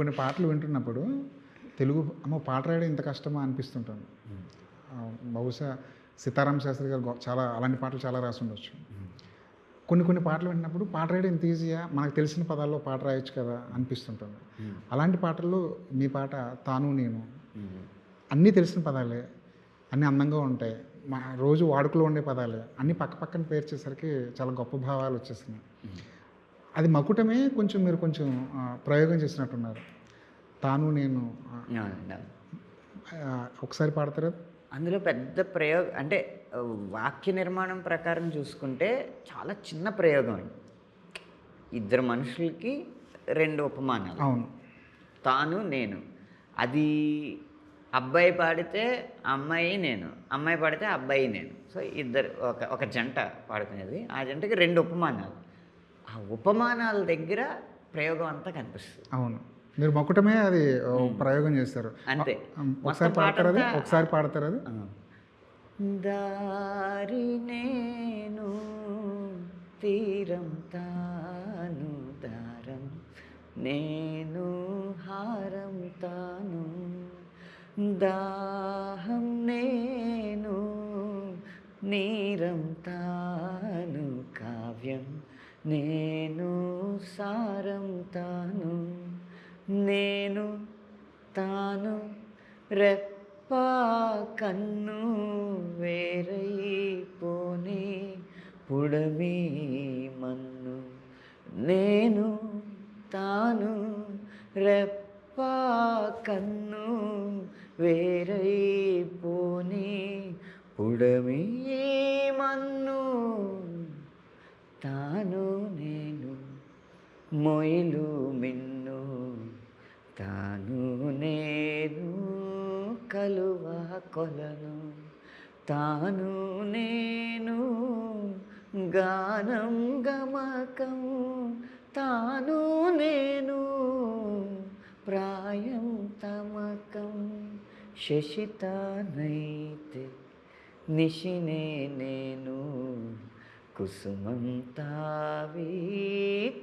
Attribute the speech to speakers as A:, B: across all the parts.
A: కొన్ని పాటలు వింటున్నప్పుడు తెలుగు అమ్మో పాట రాయడం ఇంత కష్టమా అనిపిస్తుంటుంది. బహుశా సీతారామ శాస్త్రి గారు చాలా అలాంటి పాటలు చాలా రాసి ఉండొచ్చు. కొన్ని పాటలు వింటున్నప్పుడు పాట రాయడం ఇంత ఈజీయా, మనకు తెలిసిన పదాల్లో పాట రాయొచ్చు కదా అనిపిస్తుంటుంది. అలాంటి పాటల్లో మీ పాట తాను నేను అన్నీ తెలిసిన పదాలే, అన్నీ అందంగా ఉంటాయి, రోజు వాడుకలో ఉండే పదాలే, అన్నీ పక్క పక్కన పేర్చేసరికి చాలా గొప్ప భావాలు వచ్చేసినాయి. అది మకుటమే మీరు కొంచెం ప్రయోగం చేసినట్టున్నారు. తాను నేను ఒకసారి పాడతారా?
B: అందులో పెద్ద ప్రయోగం అంటే వాక్య నిర్మాణం ప్రకారం చూసుకుంటే చాలా చిన్న ప్రయోగం అండి. ఇద్దరు మనుషులకి 2 ఉపమానాలు.
A: అవును.
B: తాను నేను. అది అబ్బాయి పాడితే అమ్మాయి నేను, అమ్మాయి పాడితే అబ్బాయి నేను. సో ఇద్దరు ఒక జంట పాడుకునేది. ఆ జంటకి 2 ఉపమానాలు. ఆ ఉపమానాల దగ్గర ప్రయోగం అంతా కనిపిస్తుంది.
A: అవును, మీరు మొక్కటమే అది ప్రయోగం చేస్తారు
B: అంతే.
A: ఒకసారి పాడతారు అది.
B: దారి నేను తీరం తాను, దారం నేను హారం తాను, దాహం నేను నీరం తాను, కావ్యం నేను సారం తాను, నేను తాను రెప్ప కన్ను వేరైపోని పుడమి మన్ను, నేను తాను రెప్ప కన్ను వేరైపోని పుడమి మన్ను, తాను నేను మొయిలు మిన్ను, తాను నేను కలువ కొలను, తాను నేను గానం గమకం, తాను నేను ప్రాయం తమకం, శశితానైతే నిశినే నేను కుసుమం తావి,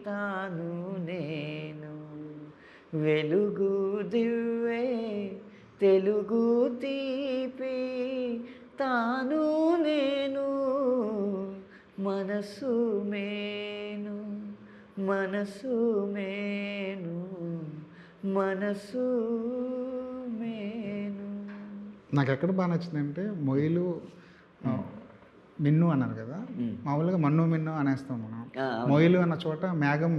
B: తాను నేను వెలుగు దివ్వే తెలుగు తీపి, తాను నేను మనసు మేను, మనసు మేను, మనసు మేను.
A: నాకు ఎక్కడ బాగా నచ్చిందంటే మొయిలు మిన్ను అన్నారు కదా, మామూలుగా మన్ను మిన్ను అనేస్తాం మనం. మొయిలు అన్న చోట మేఘం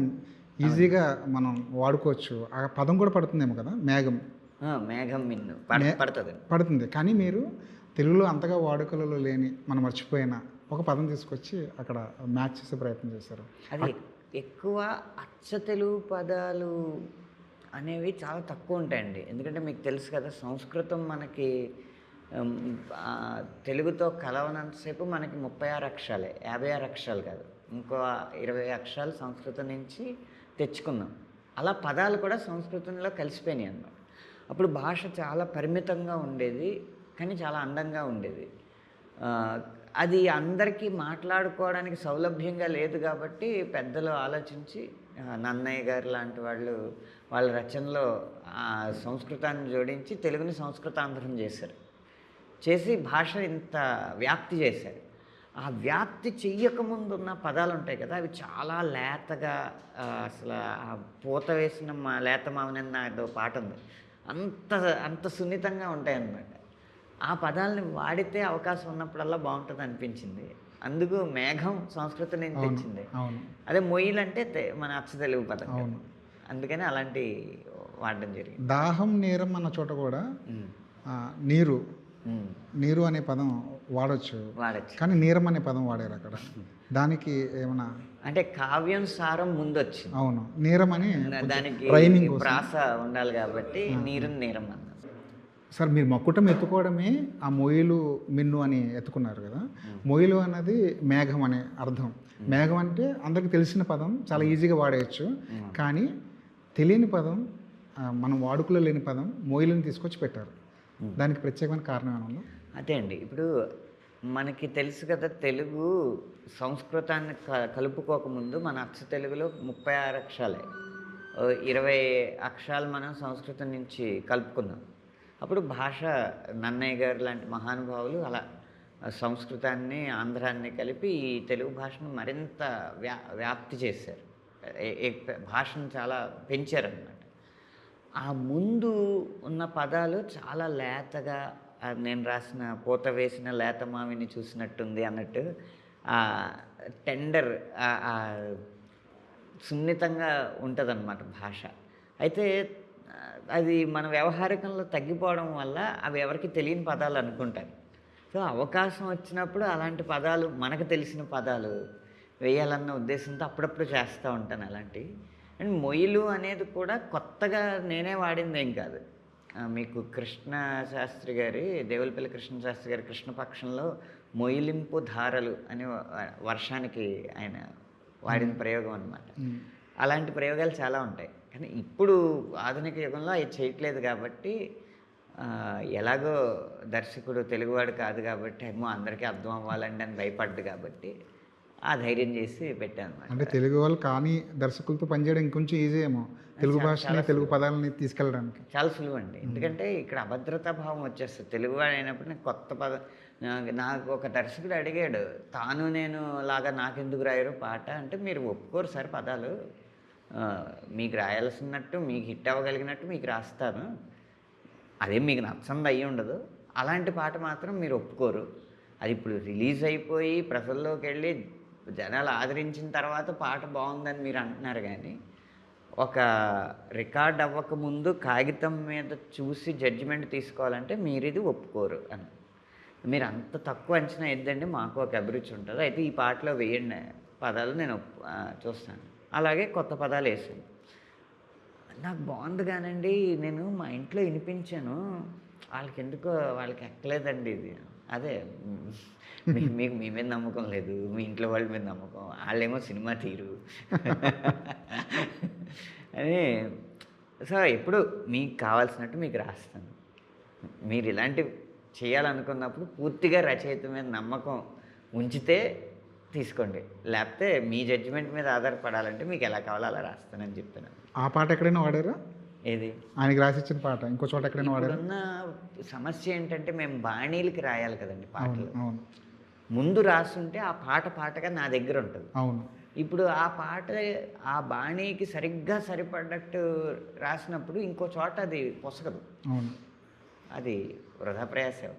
A: ఈజీగా మనం వాడుకోవచ్చు. ఆ పదం కూడా పడుతుందేమో కదా, మేఘం.
B: మేఘం మిన్ను పడుతుంది.
A: కానీ మీరు తెలుగులో అంతగా వాడుకలలో లేని మనం మర్చిపోయిన ఒక పదం తీసుకొచ్చి అక్కడ మ్యాచ్ చేసే ప్రయత్నం చేశారు.
B: అది ఎక్కువ అచ్చ తెలుగు పదాలు అనేవి చాలా తక్కువ ఉంటాయండి. ఎందుకంటే మీకు తెలుసు కదా, సంస్కృతం మనకి తెలుగుతో కలవనంతసేపు మనకి 36 అక్షరాలే, 56 అక్షరాలు కాదు, ఇంకో 20 అక్షరాలు సంస్కృతం నుంచి తెచ్చుకున్నాం. అలా పదాలు కూడా సంస్కృతంలో కలిసిపోయినాయి అన్నమాట. అప్పుడు భాష చాలా పరిమితంగా ఉండేది, కానీ చాలా అందంగా ఉండేది. అది అందరికీ మాట్లాడుకోవడానికి సౌలభ్యంగా లేదు కాబట్టి పెద్దలు ఆలోచించి నన్నయ్య గారు లాంటి వాళ్ళు వాళ్ళ రచనలో సంస్కృతాన్ని జోడించి తెలుగుని సంస్కృతాంధ్రం చేసి భాష ఇంత వ్యాప్తి చేశారు. ఆ వ్యాప్తి చెయ్యకముందు ఉన్న పదాలు ఉంటాయి కదా, అవి చాలా లేతగా, అసలు పూత వేసిన లేత మావనన్న ఏదో పాట ఉంది, అంత సున్నితంగా ఉంటాయన్నమాట. ఆ పదాలని వాడితే అవకాశం ఉన్నప్పుడల్లా బాగుంటుంది అనిపించింది. అందుకు మేఘం సంస్కృతం నుంచి తెచ్చింది. అదే మొయిల్ అంటే మన అచ్చ తెలుగు పదం, అందుకని అలాంటి వాడడం జరిగింది.
A: దాహం నేరం అన్న చోట కూడా నీరు అనే పదం వాడచ్చు, కానీ నీరం అనే పదం వాడారు అక్కడ. దానికి ఏమన్నా
B: అంటే కావ్యం సారం ముందు వచ్చింది.
A: అవును, నీరం అని
B: దానికి ప్రాస ఉండాలి కాబట్టి నీరం నీరం అన్న.
A: సార్, మీరు మక్కుటం ఎత్తుకోవడమే ఆ మొయిలు మిన్ను అని ఎత్తుకున్నారు కదా. మొయిలు అన్నది మేఘం అనే అర్థం. మేఘం అంటే అందరికి తెలిసిన పదం, చాలా ఈజీగా వాడేయచ్చు. కానీ తెలియని పదం, మనం వాడుకలో లేని పదం మొయిలుని తీసుకొచ్చి పెట్టారు. దానికి ప్రత్యేకమైన కారణం ఏమన్నా?
B: అదే అండి, ఇప్పుడు మనకి తెలుసు కదా, తెలుగు సంస్కృతాన్ని కలుపుకోకముందు మన అచ్చ తెలుగులో 36 అక్షరాలే. 20 అక్షరాలు మనం సంస్కృతం నుంచి కలుపుకున్నాం. అప్పుడు భాష నన్నయ్య గారు లాంటి మహానుభావులు అలా సంస్కృతాన్ని, ఆంధ్రాన్ని కలిపి ఈ తెలుగు భాషను మరింత వ్యాప్తి చేశారు. భాషను చాలా పెంచారనమాట. ఆ ముందు ఉన్న పదాలు చాలా లేతగా నేను రాసిన 'పూత వేసిన లేత మావిని చూసినట్టుంది' అన్నట్టు టెండర్ సున్నితంగా ఉంటదనమాట భాష. అయితే అది మన వ్యవహారికంలో తగ్గిపోవడం వల్ల అవి ఎవరికీ తెలియని పదాలు అనుకుంటారు. సో, అవకాశం వచ్చినప్పుడు అలాంటి పదాలు, మనకు తెలిసిన పదాలు వేయాలన్న ఉద్దేశంతో అప్పుడప్పుడు చేస్తూ ఉంటాను అలాంటివి. అండ్ మొయిలు అనేది కూడా కొత్తగా నేనే వాడిందేం కాదు. మీకు కృష్ణ శాస్త్రి గారి, దేవులపల్లి కృష్ణ శాస్త్రి గారి 'కృష్ణపక్షంలో' మొయిలింపు ధారలు అని వర్షానికి ఆయన వాడిన ప్రయోగం అనమాట. అలాంటి ప్రయోగాలు చాలా ఉంటాయి. కానీ ఇప్పుడు ఆధునిక యుగంలో అవి చేయట్లేదు కాబట్టి, ఎలాగో దర్శకుడు తెలుగువాడు కాదు కాబట్టి, ఏమో అందరికీ అర్థం అవ్వాలండి అని భయపడ్డు కాబట్టి ఆ ధైర్యం చేసి పెట్టాను అనమాట.
A: అంటే తెలుగు వాళ్ళు కానీ దర్శకులతో పనిచేయడం ఇంకొంచెం ఈజీ ఏమో, తెలుగు భాషని, తెలుగు పదాలని తీసుకెళ్ళడానికి
B: చాలా సులువు అండి. ఎందుకంటే ఇక్కడ అభద్రతా భావం వచ్చేస్తుంది. తెలుగువాడు అయినప్పుడు నాకు కొత్త పదం, నాకు ఒక దర్శకుడు అడిగాడు, తాను నేను లాగా నాకెందుకు రాయరు పాట అంటే, మీరు ఒప్పుకోరు సార్ పదాలు, మీకు రాయాల్సినట్టు, మీకు హిట్ అవ్వగలిగినట్టు మీకు రాస్తాను, అదే మీకు నచ్చంది అయ్యి ఉండదు, అలాంటి పాట మాత్రం మీరు ఒప్పుకోరు, అది ఇప్పుడు రిలీజ్ అయిపోయి ప్రజల్లోకి వెళ్ళి జనాలు ఆదరించిన తర్వాత పాట బాగుందని మీరు అంటున్నారు, కానీ ఒక రికార్డ్ అవ్వకముందు కాగితం మీద చూసి జడ్జిమెంట్ తీసుకోవాలంటే మీరు ఇది ఒప్పుకోరు అని. మీరు అంత తక్కువ అంచనా ఇద్దండి, మాకు ఒక అభిరుచి ఉంటుంది, అయితే ఈ పాటలో వేయండి పదాలు, నేను చూస్తాను. అలాగే కొత్త పదాలు వేసాను. నాకు బాగుంది కానండి, నేను మా ఇంట్లో వినిపించాను, వాళ్ళకి ఎక్కలేదండి ఇది. అదే మీకు మీ మీద నమ్మకం లేదు, మీ ఇంట్లో వాళ్ళ మీద నమ్మకం, వాళ్ళేమో సినిమా తీరు అని. సో, ఎప్పుడు మీకు కావాల్సినట్టు మీకు రాస్తాను. మీరు ఇలాంటివి చేయాలనుకున్నప్పుడు పూర్తిగా రచయిత మీద నమ్మకం ఉంచితే తీసుకోండి, లేకపోతే మీ జడ్జిమెంట్ మీద ఆధారపడాలంటే మీకు ఎలా కావాలో అలా రాస్తానని చెప్పాను.
A: ఆ పాట ఎక్కడైనా వాడారా?
B: ఏది?
A: ఆయనకి రాసిచ్చిన పాట ఇంకో చోట ఎక్కడైనా వాడారా?
B: ఉన్న సమస్య ఏంటంటే, మేము బాణీలకి రాయాలి కదండి పాటలు.
A: అవును.
B: ముందు రాస్తుంటే ఆ పాటగా నా దగ్గర ఉంటుంది.
A: అవును.
B: ఇప్పుడు ఆ పాట ఆ బాణీకి సరిగ్గా సరిపడ్డట్టు రాసినప్పుడు ఇంకో చోట అది పొసగదు.
A: అవును.
B: అది వృధా ప్రయాసే.